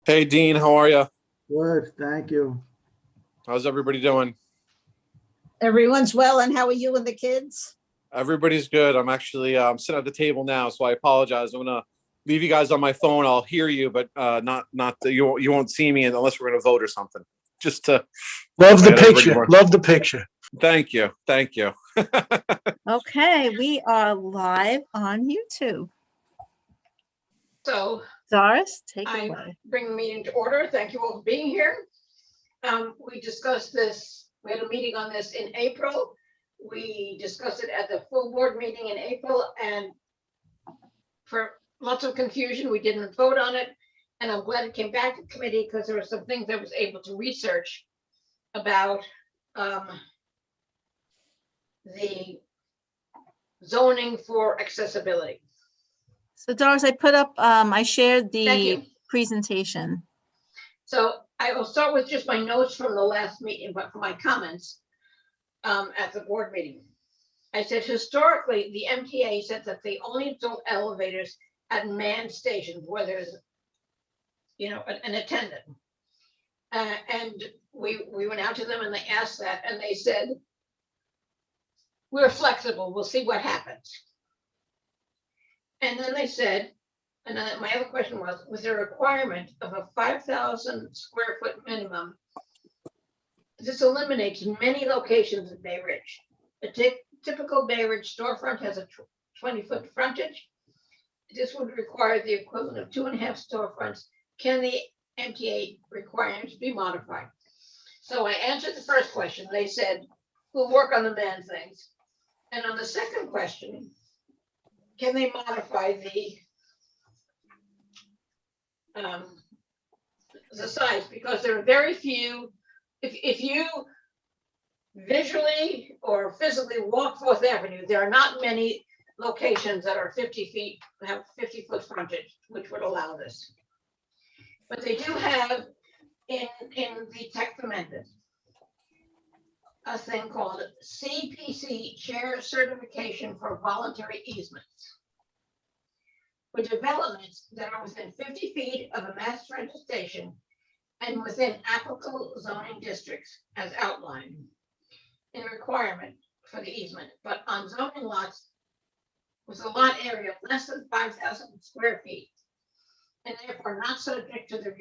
Hey, Dean, how are you? Good, thank you. How's everybody doing? Everyone's well, and how are you and the kids? Everybody's good. I'm actually sitting at the table now, so I apologize. I'm gonna leave you guys on my phone. I'll hear you, but you won't see me unless we're gonna vote or something. Just to Love the let everybody picture. know. Love the picture. Thank you, thank you. Okay, we are live on YouTube. So Doris, take it I away. bring the meeting to order. Thank you all for being here. We discussed this, we had a meeting on this in April. We discussed it at the full board meeting in April, and for lots of confusion, we didn't vote on it. And I'm glad it came back to committee because there were some things I was able to research about the zoning for accessibility. So Doris, I put up, I shared Thank the you. presentation. So I will start with just my notes from the last meeting, but for my comments at the board meeting. I said historically, the MTA said that they only install elevators at manned stations where there's, an attendant. And we went out to them and they asked that, and they said, we're flexible, we'll see what happens. And then they said, and then my other question was there a requirement of a 5,000 square foot minimum? This eliminates many locations in Bay Ridge. A typical Bay Ridge storefront has a 20-foot frontage. This would require the equivalent of 2.5 storefronts. Can the MTA requirements be modified? So I answered the first question. They said, we'll work on the man things. And on the second question, can they modify the size? Because there are very few, if you visually or physically walk 4th Avenue, there are not many locations that are 50 feet, have 50-foot frontage, which would allow this. But they do have in the text amendment a thing called CPC Chair Certification for Voluntary Easements for developments that are within 50 feet of a mass transit station and within applicable zoning districts as outlined in requirement for the easement, but on zoning lots with a lot area less than 5,000 square feet and therefore not subject to the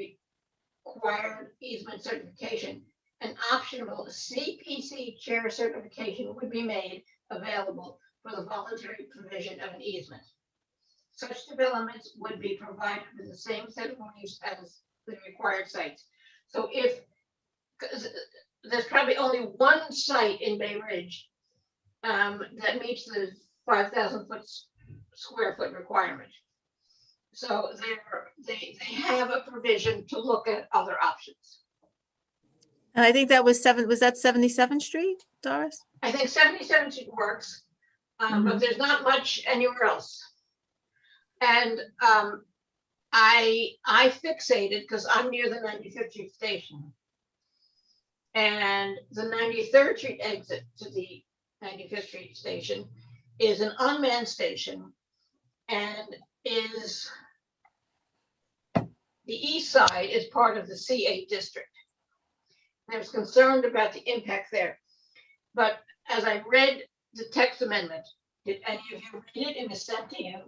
required easement certification. An optional CPC chair certification would be made available for the voluntary provision of an easement. Such developments would be provided with the same ceremonies as the required sites. So if there's probably only one site in Bay Ridge that meets the 5,000 square foot requirement. So they have a provision to look at other options. And I think that was that 77th Street, Doris? I think 77th Street works, but there's not much anywhere else. And I fixated because I'm near the 95th Street station. And the 93rd Street exit to the 95th Street station is an unmanned station and is the east side is part of the C8 district. I was concerned about the impact there. But as I read the text amendment, did any of you read it? It was sent to you.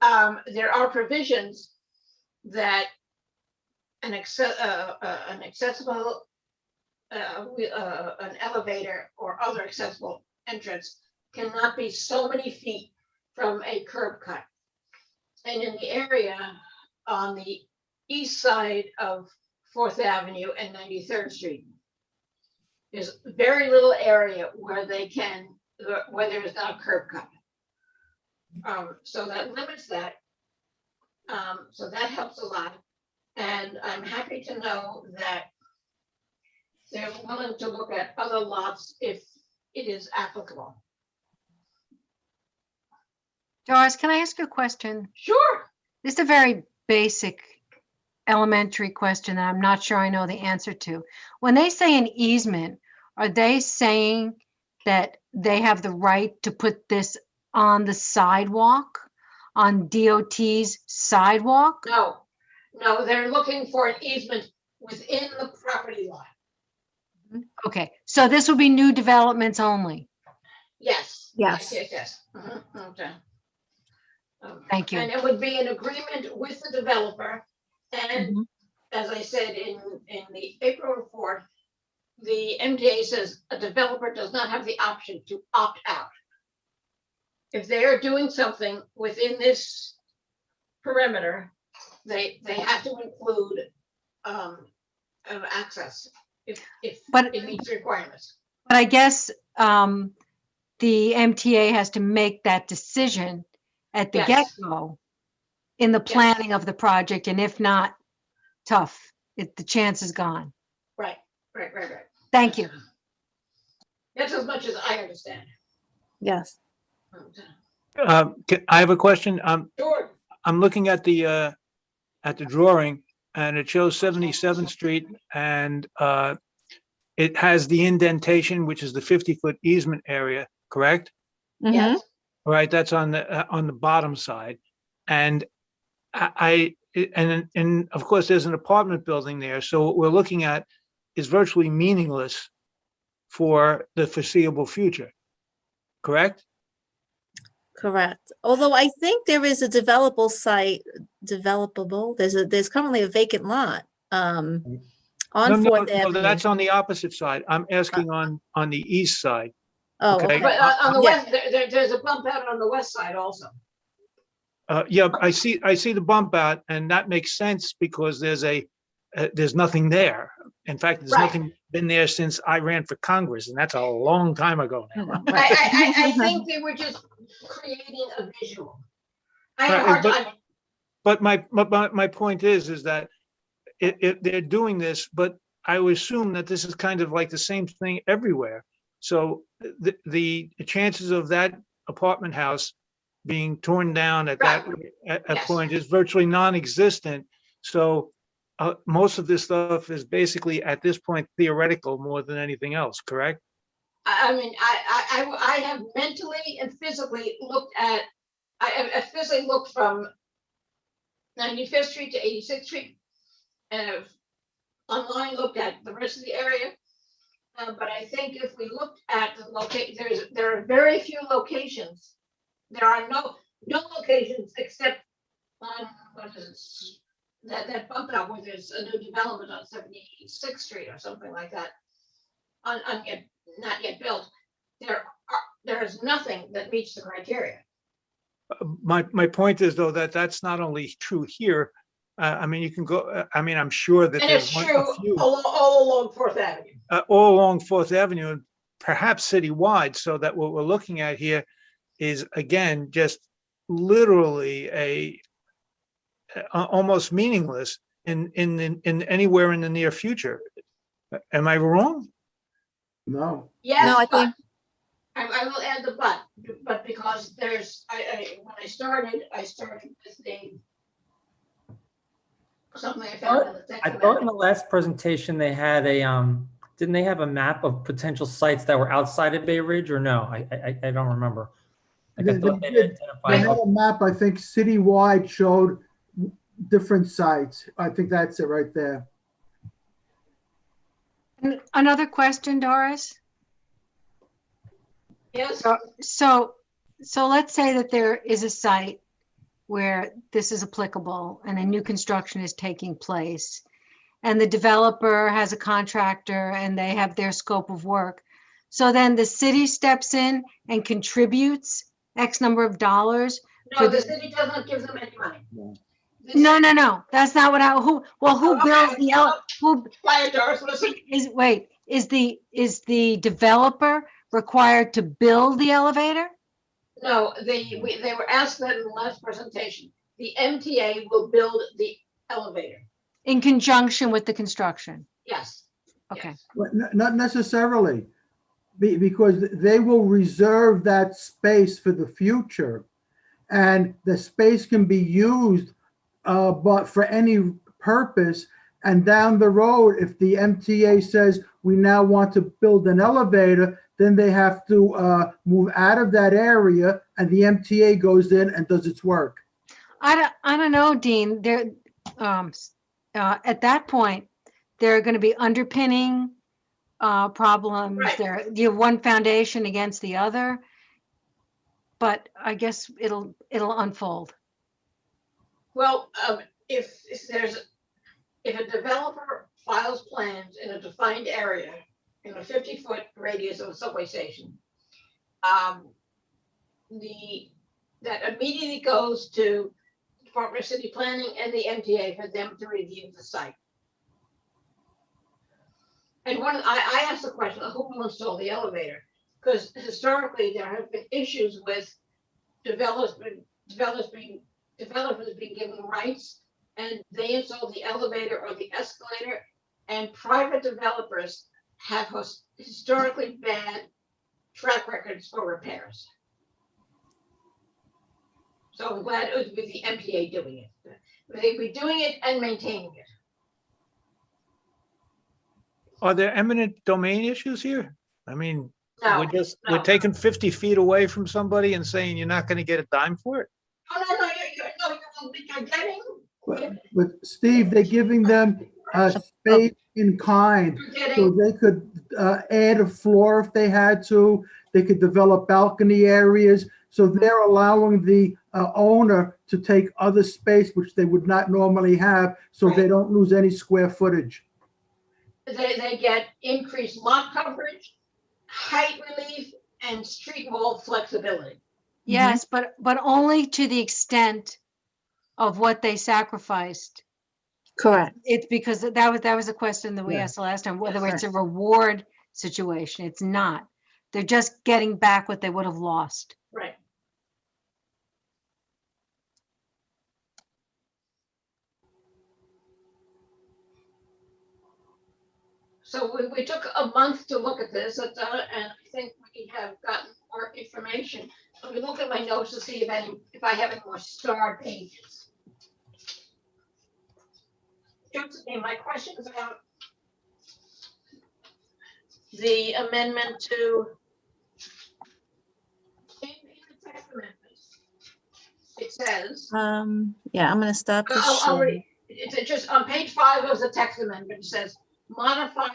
There are provisions that an accessible, an elevator or other accessible entrance cannot be so many feet from a curb cut. And in the area on the east side of 4th Avenue and 93rd Street, there's very little area where there is not a curb cut. So that limits that. So that helps a lot. And I'm happy to know that they're willing to look at other lots if it is applicable. Doris, can I ask you a question? Sure. This is a very basic elementary question that I'm not sure I know the answer to. When they say an easement, are they saying that they have the right to put this on the sidewalk? on DOT's sidewalk? No, no, they're looking for an easement within the property line. Okay, so this will be new developments only. Yes. Yes. Yes. Okay. Thank you. And it would be an agreement with the developer. And Mhm. as I said in the April report, the MTA says a developer does not have the option to opt out. If they are doing something within this perimeter, they have to include access if But- it meets the requirements. But I guess the MTA has to make that decision at the Yes. get-go in the planning of the project, and if not, tough. The chance is gone. Right. Thank you. That's as much as I understand. Yes. I have a question. Sure. I'm looking at the drawing and it shows 77th Street and it has the indentation, which is the 50-foot easement area, correct? Mhm. Yes. All right, that's on the bottom side. And and of course, there's an apartment building there. So what we're looking at is virtually meaningless for the foreseeable future, correct? Correct. Although I think there is a developable site, there's currently a vacant lot, on No, Fourth no, Avenue. that's on the opposite side. I'm asking on the east side. Oh, okay. okay. But on the Yeah. west, there's a bump out on the west side also. Yeah, I see the bump out and that makes sense because there's nothing there. In fact, there's Right. nothing been there since I ran for Congress and that's a long time ago now. I think they were just creating a visual. I had a Right, hard time. But my point is that they're doing this, but I would assume that this is kind of like the same thing everywhere. So the chances of that apartment house being torn down at that at Yes. point is virtually non-existent. So most of this stuff is basically at this point theoretical more than anything else, correct? I mean, I have mentally and physically looked at, I physically looked from 95th Street to 86th Street. And I've online looked at the rest of the area. But I think if we looked at the there are very few locations. There are no locations except on, what is it? That bump out where there's a new development on 76th Street or something like that. Not yet built. There is nothing that meets the criteria. My point is though that that's not only true here. I mean, you can go. I mean, I'm sure that And it's there's true a few all along Fourth Avenue. all along Fourth Avenue and perhaps citywide. So that what we're looking at here is again just literally almost meaningless in anywhere in the near future. Am I wrong? No. Yes, No, I but think- I will add the but because there's, when I started with something I found in the I second thought in the amendment. last presentation they had a didn't they have a map of potential sites that were outside of Bay Ridge or no? I don't remember. Like I They thought they did. They identified. had a map, I think citywide showed different sites. I think that's it right there. Another question, Doris? Yes, So let's say that there is a site where this is applicable and a new construction is taking place. And the developer has a contractor and they have their scope of work. So then the city steps in and contributes X number of dollars. no, the city does not give them any money. No. No, that's not what who builds who Quiet, Doris, listen. is the developer required to build the elevator? No, they were asked that in the last presentation. The MTA will build the elevator. In conjunction with the construction? Yes. Okay. yes. But not necessarily, because they will reserve that space for the future. And the space can be used, but for any purpose And down the road, if the MTA says we now want to build an elevator, then they have to move out of that area, and the MTA goes in and does its work. I don't know, Dean, at that point, there are going to be underpinning problems. Right. You have one foundation against the other, but I guess it'll unfold. Well, if a developer files plans in a defined area in a 50-foot radius of a subway station, that immediately goes to Department of City Planning and the MTA for them to review the site. And I asked the question, who will install the elevator? Because historically there have been issues with developers being given rights, and they install the elevator or the escalator, and private developers have historically bad track records for repairs. So I'm glad it was with the MTA doing it. They'd be doing it and maintaining it. Are there eminent domain issues here? I mean, No, we're taking 50 feet away from somebody and saying you're not going to get a dime for it? Oh, you're getting. But Steve, they're giving them space in kind, You're so getting. they could add a floor if they had to. They could develop balcony areas. So they're allowing the owner to take other space, which they would not normally have, so they don't lose any square footage. They get increased lot coverage, height relief, and street wall flexibility. Yes, but only to the extent of what they sacrificed. Correct. It's because that was a question that we Yeah. asked the last time, whether Yes, it's a reward situation. It's not. They're just getting back what they would have lost. Right. So we took a month to look at this, and I think we have gotten more information. Let me look at my notes to see if I have any more star pages. My question is about the amendment to in the text amendments. It says, Yeah, I'm gonna stop the I'll share. read. It's just on page 5 of the text amendment. It says modify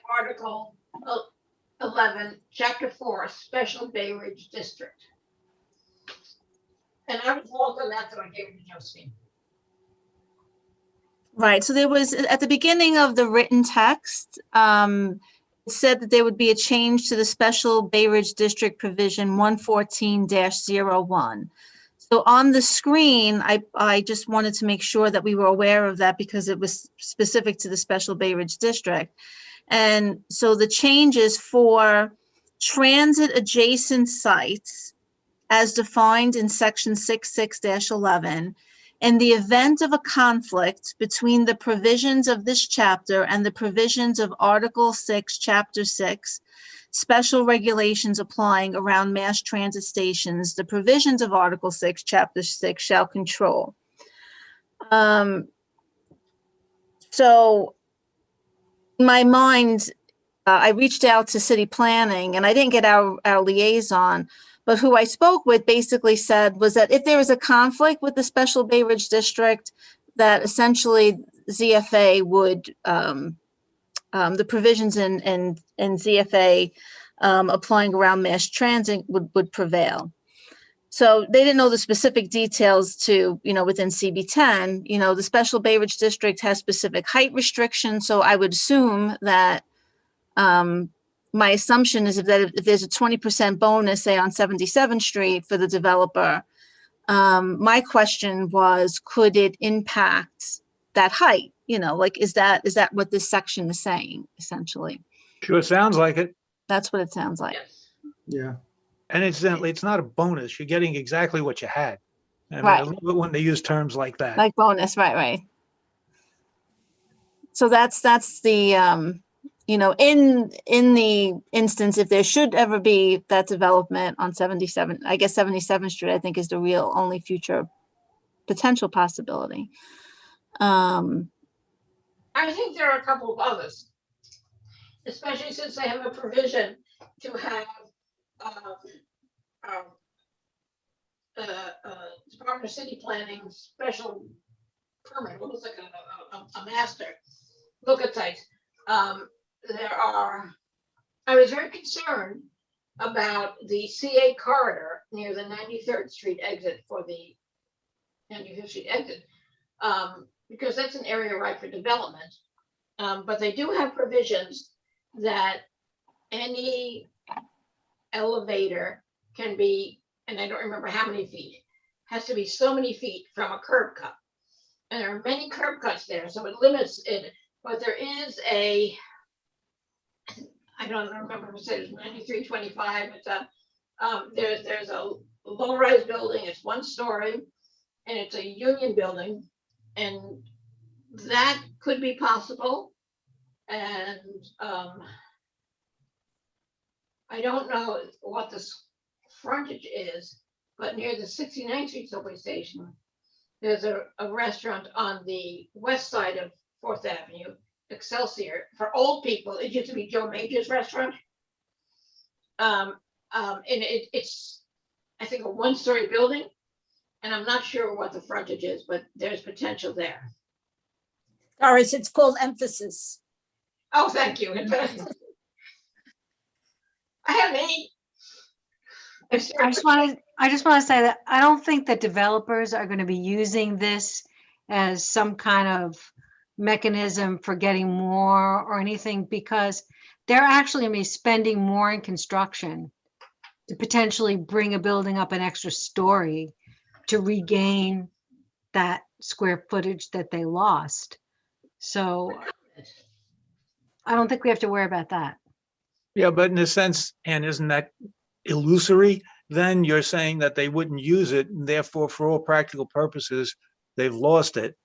Article 11, Chapter 4, Special Bay Ridge District. And I was lost on that, so I gave it to Josephine. Right, so there was, at the beginning of the written text, it said that there would be a change to the Special Bay Ridge District Provision 114-01. So on the screen, I just wanted to make sure that we were aware of that because it was specific to the Special Bay Ridge District. And so the changes for transit adjacent sites as defined in section 66-11, in the event of a conflict between the provisions of this chapter and the provisions of Article 6, Chapter 6, special regulations applying around mass transit stations, the provisions of Article 6, Chapter 6 shall control. So in my mind, I reached out to city planning and I didn't get our liaison, but who I spoke with basically said was that if there was a conflict with the Special Bay Ridge District, that essentially ZFA would, the provisions in ZFA applying around mass transit would prevail. So they didn't know the specific details to, within CB10, the Special Bay Ridge District has specific height restrictions. So I would assume that my assumption is if there's a 20% bonus, say on 77th Street for the developer, my question was, could it impact that height? Is that what this section is saying, essentially? Sure sounds like it. That's what it sounds like. Yes. Yeah. And incidentally, it's not a bonus. You're getting exactly what you had. I mean, Right. I love it when they use terms like that. Like bonus, right. So that's the, in the instance, if there should ever be that development on 77th Street, I think is the real only future potential possibility. I think there are a couple of others, especially since they have a provision to have Department of City Planning special permit, almost like a master look at sites. I was very concerned about the CA corridor near the 93rd Street exit for the 95th Street exit, because that's an area ripe for development. But they do have provisions that any elevator can be, and I don't remember how many feet, has to be so many feet from a curb cut. And there are many curb cuts there, so it limits it, but there is I don't remember if it was 9325, it's there's a low-rise building, it's 1 story, and it's a union building, and that could be possible. And I don't know what the frontage is, but near the 69th Street subway station, there's a restaurant on the west side of 4th Avenue, Excelsior. For old people, it used to be Joe Major's restaurant. And it's, I think, a 1-story building, and I'm not sure what the frontage is, but there's potential there. Doris, it's called emphasis. Oh, thank you. I have 8. I just want to say that I don't think that developers are going to be using this as some kind of mechanism for getting more or anything, because they're actually going to be spending more in construction to potentially bring a building up an extra story to regain that square footage that they lost. So I don't think we have to worry about that. Yeah, but in a sense, and isn't that illusory? Then you're saying that they wouldn't use it, and therefore, for all practical purposes, they've lost it.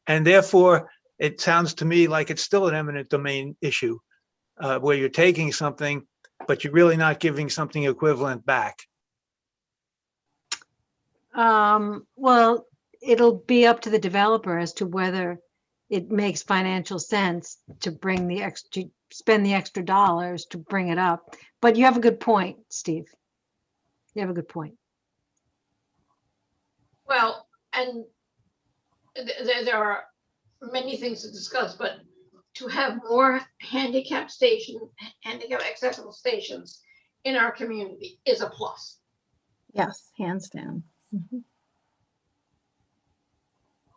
And therefore, it sounds to me like it's still an eminent domain issue, where you're taking something, but you're really not giving something equivalent back. Well, it'll be up to the developer as to whether it makes financial sense to bring the extra, spend the extra dollars to bring it up. But you have a good point, Steve. You have a good point. Well, and there are many things to discuss, but to have more handicap accessible stations in our community is a plus. Yes, hands down. Mhm.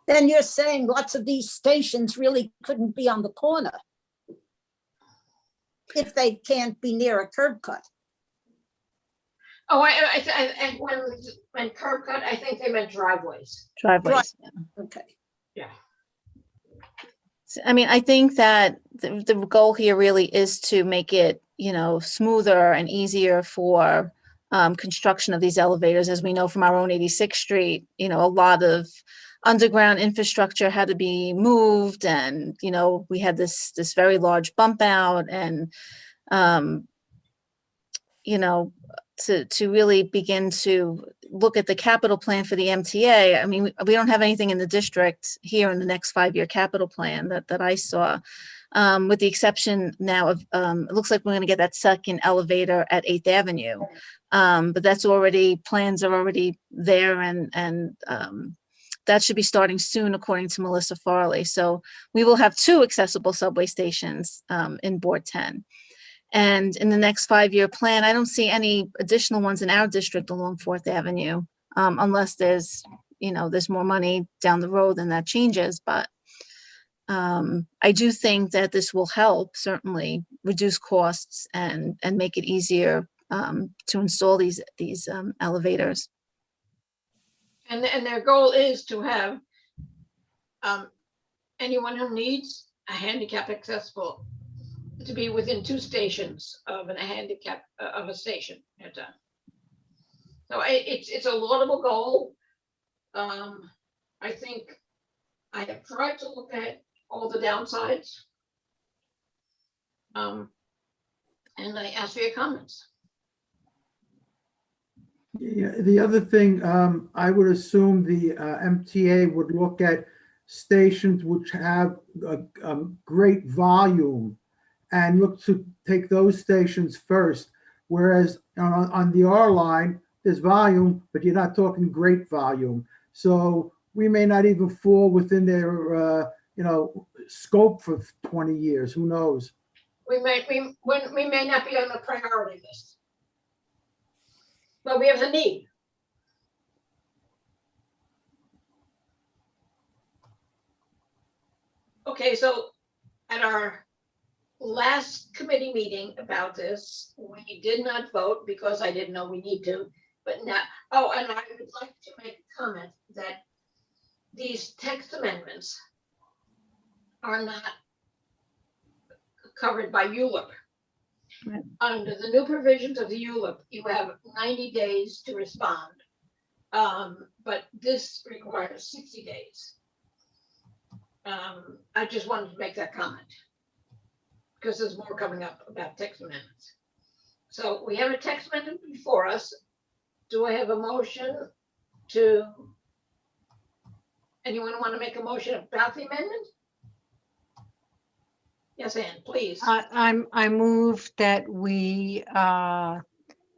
Then you're saying lots of these stations really couldn't be on the corner if they can't be near a curb cut. Oh, I when curb cut, I think they meant driveways. Driveways. Okay. Yeah. I mean, I think that the goal here really is to make it, smoother and easier for construction of these elevators. As we know from our own 86th Street, a lot of underground infrastructure had to be moved, and we had this very large bump out, and to really begin to look at the capital plan for the MTA. I mean, we don't have anything in the district here in the next 5-year capital plan that I saw, with the exception now of, it looks like we're going to get that second elevator at 8th Avenue. But plans are already there, and that should be starting soon, according to Melissa Farley. So we will have 2 accessible subway stations in Board 10. And in the next 5-year plan, I don't see any additional ones in our district along 4th Avenue, unless there's more money down the road and that changes. But I do think that this will help certainly reduce costs and make it easier to install these elevators. And their goal is to have anyone who needs a handicap accessible to be within 2 stations of a station. So it's a laudable goal. I think I have tried to look at all the downsides. And I ask for your comments. Yeah, the other thing, I would assume the MTA would look at stations which have a great volume and look to take those stations first. Whereas on the R line, there's volume, but you're not talking great volume. So we may not even fall within their, scope for 20 years. Who knows? We may not be on the priority list. But we have the need. Okay, so at our last committee meeting about this, we did not vote because I didn't know we need to, but now, oh, and I would like to make a comment that these text amendments are not covered by ULURP. Right. Under the new provisions of the ULURP, you have 90 days to respond. But this requires 60 days. I just wanted to make that comment because there's more coming up about text amendments. So we have a text amendment before us. Do I have a motion to, anyone want to make a motion about the amendment? Yes, Ann, please. I move that we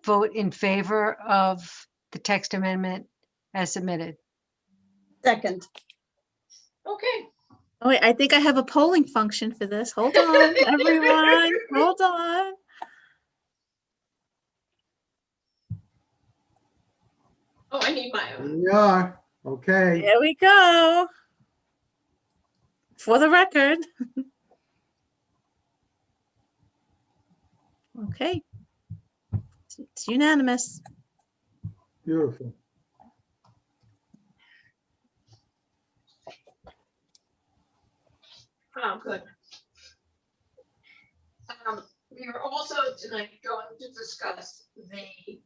vote in favor of the text amendment as submitted. Second. Okay. Oh, wait, I think I have a polling function for this. Hold on, everyone, hold on. Oh, I need my own. We are. Okay. Here we go. For the record. Okay. It's unanimous. Beautiful. Oh, good. We are also tonight going to discuss the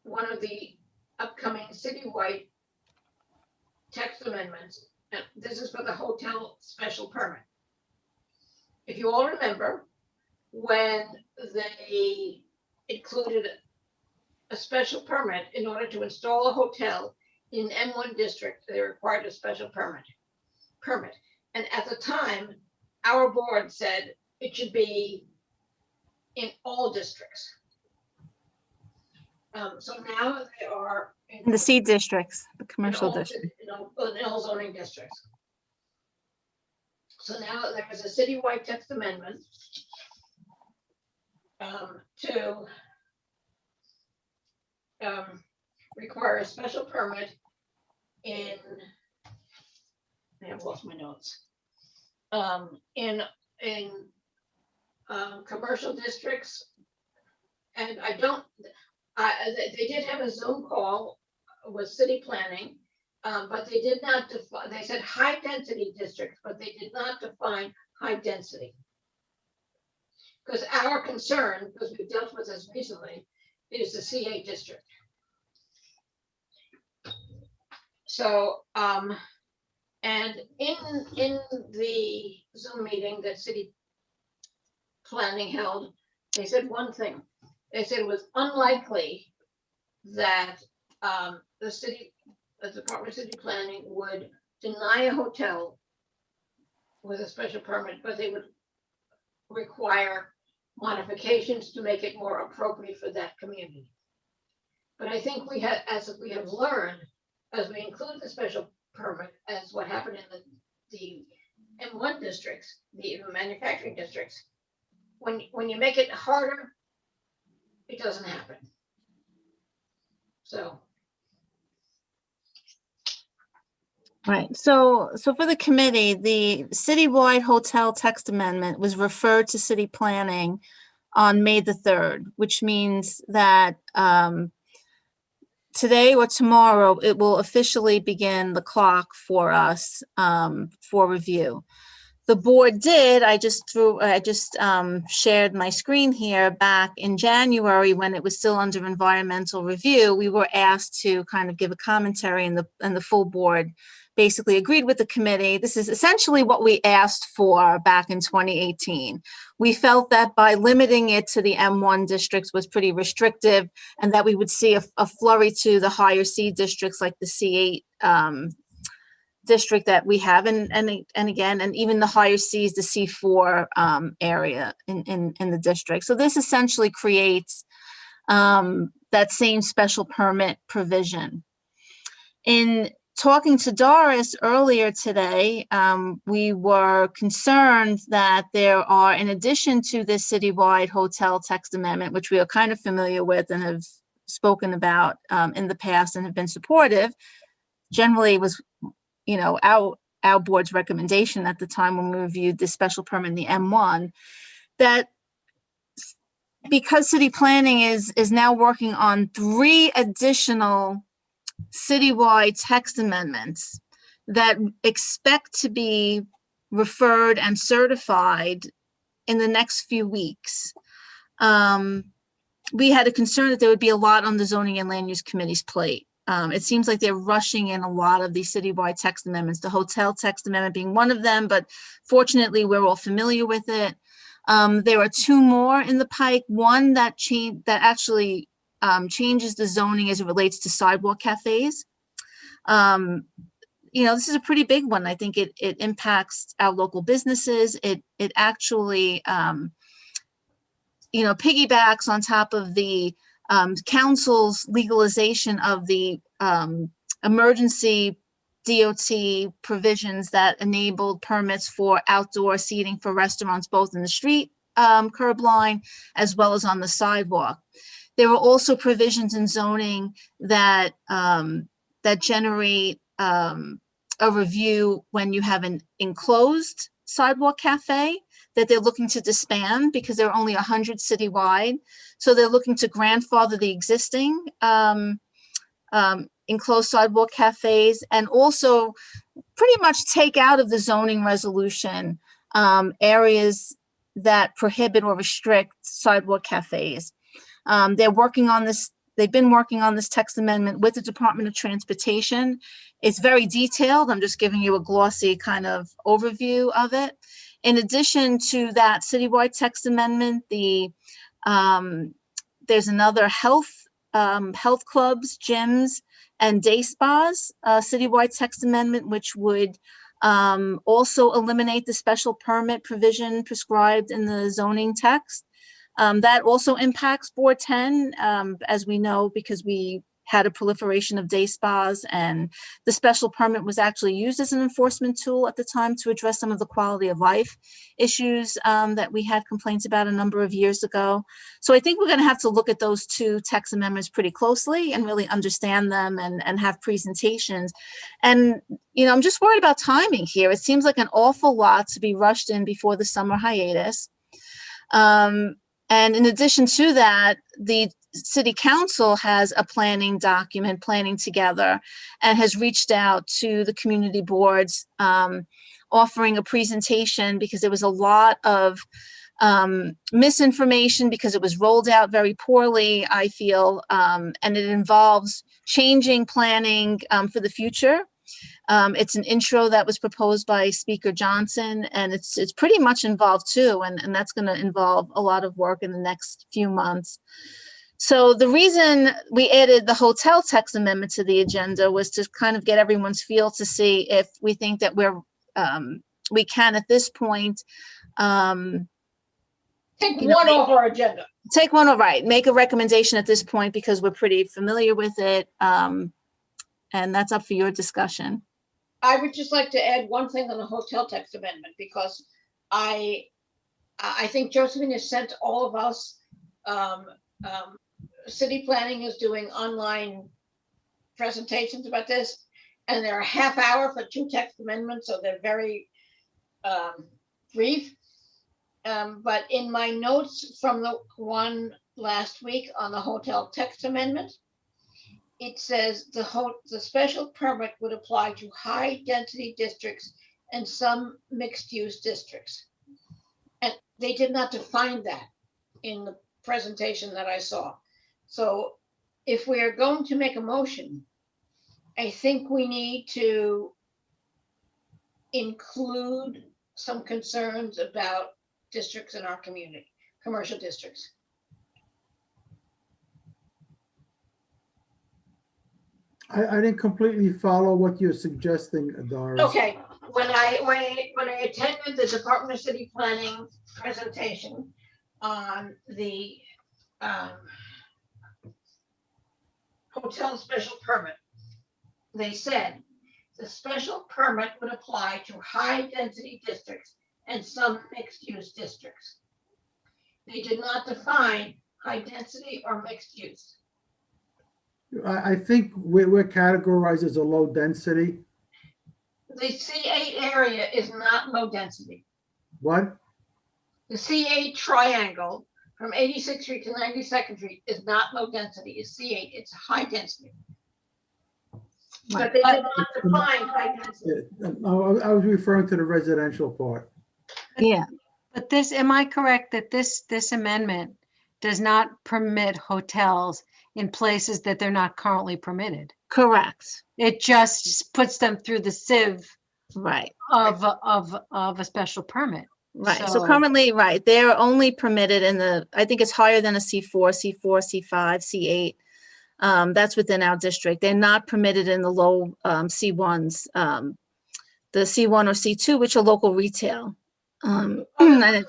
one of the upcoming citywide text amendments. And this is for the hotel special permit. If you all remember, when they included a special permit in order to install a hotel in M1 district, they required a special permit. And at the time, our board said it should be in all districts. So now they are In the C districts, the commercial all, district. in all zoning districts. So now there is a citywide text amendment to require a special permit in, I've lost my notes, in commercial districts. And they did have a Zoom call with city planning, but they did not define, they said high density districts, but they did not define high density. Because our concern, because we've dealt with this recently, is the C8 district. So, and in the Zoom meeting that city planning held, they said one thing. They said it was unlikely that the Department of City Planning would deny a hotel with a special permit, but they would require modifications to make it more appropriate for that community. But I think we have, as we have learned, as we include the special permit, as what happened in the M1 districts, the manufacturing districts, when you make it harder, it doesn't happen. So. Right. So for the committee, the citywide hotel text amendment was referred to city planning on May the 3rd, which means that today or tomorrow, it will officially begin the clock for us for review. The board did, I just shared my screen here back in January when it was still under environmental review. We were asked to kind of give a commentary, and the full board basically agreed with the committee. This is essentially what we asked for back in 2018. We felt that by limiting it to the M1 districts was pretty restrictive, and that we would see a flurry to the higher C districts like the C8 district that we have, and again, and even the higher C is the C4 area in the district. So this essentially creates that same special permit provision. In talking to Doris earlier today, we were concerned that there are, in addition to this citywide hotel text amendment, which we are kind of familiar with and have spoken about in the past and have been supportive, generally it was, you know, our board's recommendation at the time when we reviewed the special permit in the M1, that because city planning is now working on 3 additional citywide text amendments that expect to be referred and certified in the next few weeks, we had a concern that there would be a lot on the zoning and land use committee's plate. It seems like they're rushing in a lot of these citywide text amendments, the hotel text amendment being one of them, but fortunately we're all familiar with it. There are 2 more in the pike, one that actually changes the zoning as it relates to sidewalk cafes. You know, this is a pretty big one. I think it impacts our local businesses. It actually, you know, piggybacks on top of the council's legalization of the emergency DOT provisions that enabled permits for outdoor seating for restaurants, both in the street curb line as well as on the sidewalk. There were also provisions in zoning that that generate a review when you have an enclosed sidewalk cafe that they're looking to disband because there are only 100 citywide. So they're looking to grandfather the existing enclosed sidewalk cafes, and also pretty much take out of the zoning resolution areas that prohibit or restrict sidewalk cafes. They're working on this. They've been working on this text amendment with the Department of Transportation. It's very detailed. I'm just giving you a glossy kind of overview of it. In addition to that citywide text amendment, there's another health clubs, gyms, and day spas citywide text amendment, which would also eliminate the special permit provision prescribed in the zoning text. That also impacts Board 10, as we know, because we had a proliferation of day spas, and the special permit was actually used as an enforcement tool at the time to address some of the quality of life issues that we had complaints about a number of years ago. So I think we're going to have to look at those 2 text amendments pretty closely and really understand them and have presentations. And, you know, I'm just worried about timing here. It seems like an awful lot to be rushed in before the summer hiatus. And in addition to that, the City Council has a planning document, Planning Together, and has reached out to the community boards, offering a presentation because there was a lot of misinformation because it was rolled out very poorly, I feel, and it involves changing planning for the future. It's an intro that was proposed by Speaker Johnson, and it's pretty much involved too, and that's going to involve a lot of work in the next few months. So the reason we added the hotel text amendment to the agenda was to kind of get everyone's feel to see if we think that we can at this point Take one off our agenda. take one, right, make a recommendation at this point because we're pretty familiar with it, and that's up for your discussion. I would just like to add one thing on the hotel text amendment, because I think Josephine has sent all of us, city planning is doing online presentations about this, and they're a half hour for 2 text amendments, so they're very brief. But in my notes from the one last week on the hotel text amendment, it says the special permit would apply to high density districts and some mixed use districts. And they did not define that in the presentation that I saw. So if we are going to make a motion, I think we need to include some concerns about districts in our community, commercial districts. I didn't completely follow what you're suggesting, Doris. Okay, when I attended the Department of City Planning presentation on the hotel special permit, they said the special permit would apply to high-density districts and some mixed-use districts. They did not define high-density or mixed use. I think we're categorized as a low density. The C8 area is not low density. What? The C8 triangle from 86th Street to 92nd Street is not low density, it's C8, it's high density. But they did not define high density. I was referring to the residential part. Yeah, But this, am I correct that this amendment does not permit hotels in places that they're not currently permitted? correct. It just puts them through the sieve Right, of a special permit. right. So So- currently, right, they're only permitted in the, I think it's higher than a C4, C5, C8. That's within our district. They're not permitted in the low C1s, the C1 or C2, which are local retail. And it-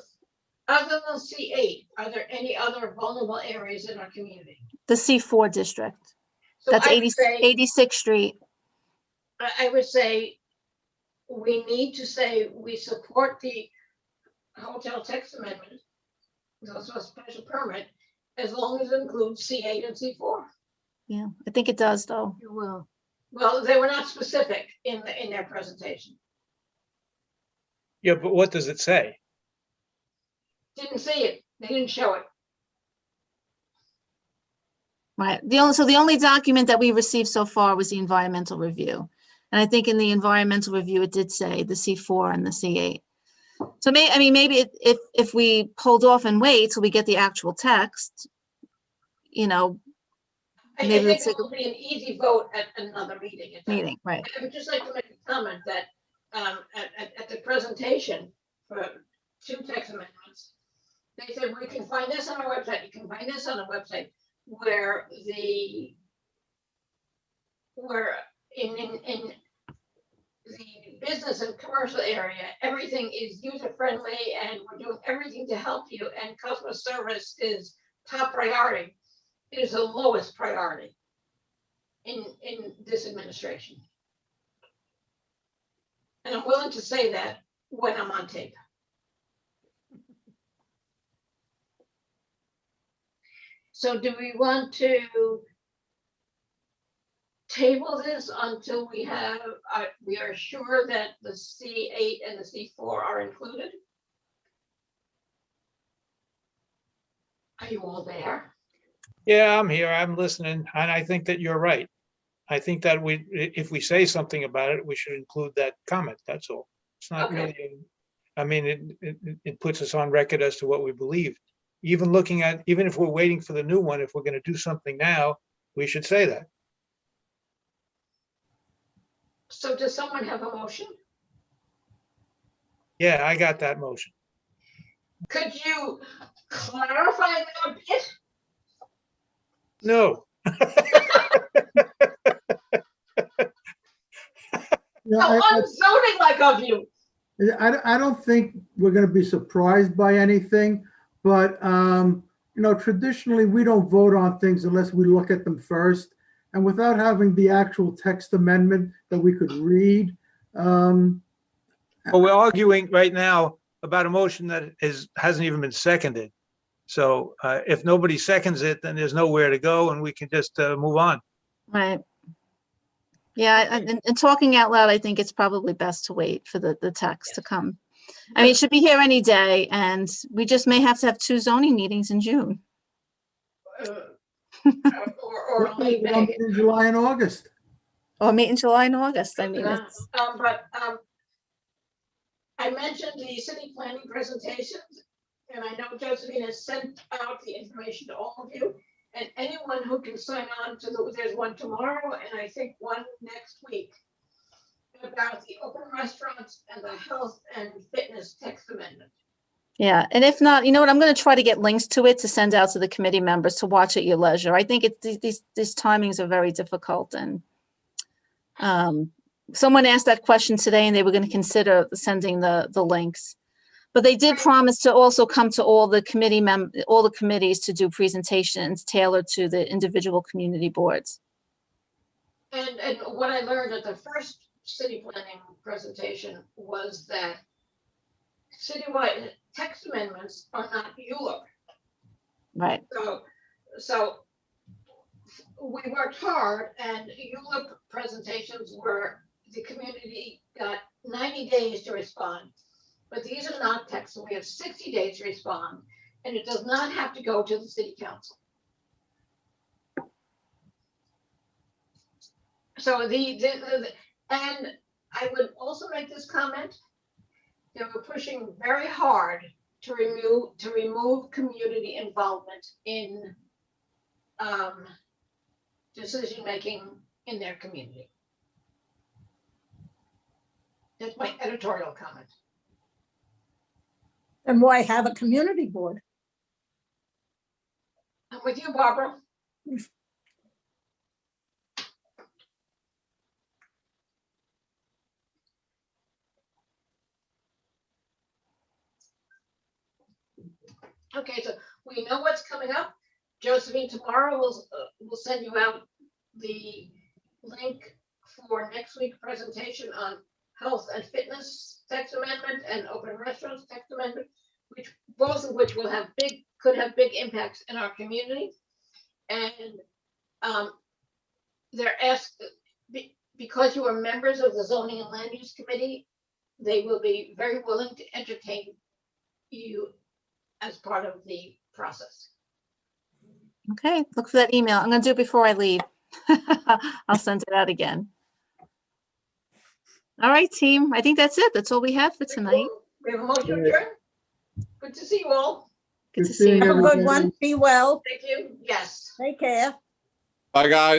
Other than C8, are there any other vulnerable areas in our community? the C4 district, So that's I would say, 86th Street. I would say we need to say we support the hotel text amendment, it's also a special permit, as long as it includes C8 and C4. Yeah, I think it does though. You will. Well, they were not specific in their presentation. Yeah, but what does it say? Didn't see it, they didn't show it. Right. So the only document that we received so far was the environmental review. And I think in the environmental review, it did say the C4 and the C8. So maybe if we hold off and wait till we get the actual text, I Maybe think it's it like a- will be an easy vote at another meeting. meeting, right? I would just like to make a comment that at the presentation for 2 text amendments, they said, we can find this on our website, you can find this on the website, where in the business and commercial area, everything is user-friendly and we're doing everything to help you, and customer service is top priority. It is the lowest priority in this administration. And I'm willing to say that when I'm on tape. So do we want to table this until we are sure that the C8 and the C4 are included? Are you all there? Yeah, I'm here, I'm listening, and I think that you're right. I think that if we say something about it, we should include that comment, that's all. It's not Okay. really, I mean, it puts us on record as to what we believe. Even if we're waiting for the new one, if we're gonna do something now, we should say that. So does someone have a motion? Yeah, I got that motion. Could you clarify that a bit? No, Yeah, How unzoning like of you. I don't think we're going to be surprised by anything, but, traditionally, we don't vote on things unless we look at them first. And without having the actual text amendment that we could read, but we're arguing right now about a motion that hasn't even been seconded. So if nobody seconds it, then there's nowhere to go and we can just move on. Right. Yeah, and talking out loud, I think it's probably best to wait for the text to come. I mean, it should be here any day, and we just may have to have 2 zoning meetings in June. Or late May. in July and August. Or meet in July and August. I mean, it's, But I mentioned the city planning presentations, and I know Josephine has sent out the information to all of you. And anyone who can sign on to there's one tomorrow, and I think one next week, about the open restaurants and the health and fitness text amendment. yeah. And if not, you know what, I'm going to try to get links to it to send out to the committee members to watch at your leisure. I think these timings are very difficult, and Someone asked that question today and they were going to consider sending the links. But they did promise to also come to all the all the committees to do presentations tailored to the individual community boards. And what I learned at the first city planning presentation was that citywide text amendments are not ULURP. Right. So we worked hard, and ULURP presentations were, the community got 90 days to respond. But these are not text, so we have 60 days to respond, and it does not have to go to the city council. So and I would also make this comment, they were pushing very hard to remove community involvement in decision-making in their community. That's my editorial comment. And why have a community board? I'm with you, Barbara. Okay, so we know what's coming up. Josephine, tomorrow we'll send you out the link for next week's presentation on health and fitness text amendment and open restaurants text amendment, both of which could have big impacts in our community. And they're asked, because you are members of the zoning and land use committee, they will be very willing to entertain you as part of the process. Okay, look for that email. I'm going to do it before I leave. I'll send it out again. All right, team. I think that's it. That's all we have for tonight. We have a motion to adjourn. Good to see you all. Good to see you. Have a good one. Be well. Thank you. Yes. Take care. Bye, guys.